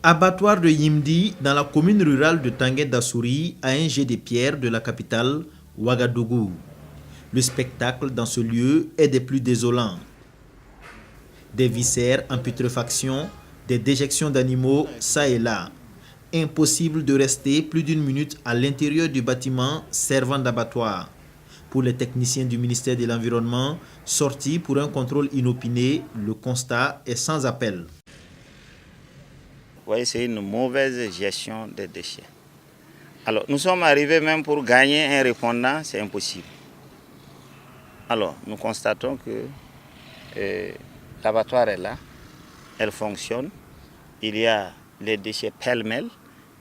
Abattoir de Yimdi, dans la commune rurale de Tanguy Dassouri, à un jet de pierre de la capitale, Ouagadougou. Le spectacle dans ce lieu est des plus désolants. Des viscères en putréfaction, des déjections d'animaux, ça et là. Impossible de rester plus d'une minute à l'intérieur du bâtiment servant d'abattoir. Pour les techniciens du ministère de l'Environnement, sortis pour un contrôle inopiné, le constat est sans appel. Vous voyez, c'est une mauvaise gestion des déchets. Alors, nous sommes arrivés même pour gagner un répondant, c'est impossible. Alors, nous constatons que l'abattoir est là, elle fonctionne, il y a les déchets pêle-mêle,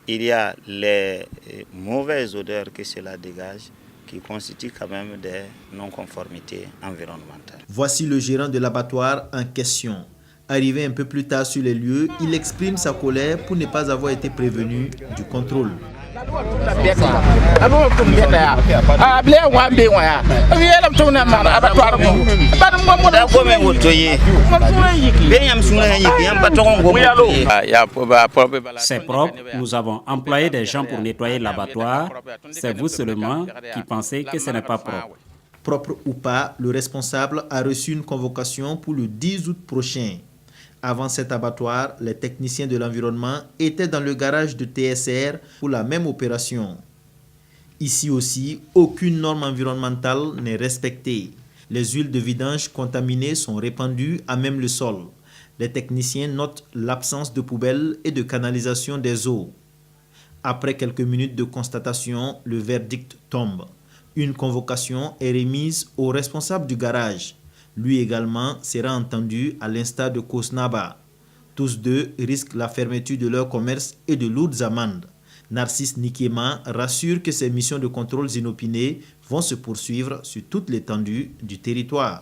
il y a les mauvaises odeurs que cela dégage, qui constituent quand même des non-conformités environnementales. Voici le gérant de l'abattoir en question. Arrivé un peu plus tard sur les lieux, il exprime sa colère pour ne pas avoir été prévenu du contrôle. C'est propre, nous avons employé des gens pour nettoyer l'abattoir. C'est vous seulement qui pensez que ce n'est pas propre. Propre ou pas, le responsable a reçu une convocation pour le 10 août prochain. Avant cet abattoir, les techniciens de l'environnement étaient dans le garage de TSR pour la même opération. Ici aussi, aucune norme environnementale n'est respectée. Les huiles de vidange contaminées sont répandues à même le sol. Les techniciens notent l'absence de poubelles et de canalisation des eaux. Après quelques minutes de constatation, le verdict tombe. Une convocation est remise au responsable du garage. Lui également sera entendu à l'instar de Kosnaba. Tous deux risquent la fermeture de leur commerce et de lourdes amendes. Narcisse Nikema rassure que ces missions de contrôle inopinées vont se poursuivre sur toute l'étendue du territoire.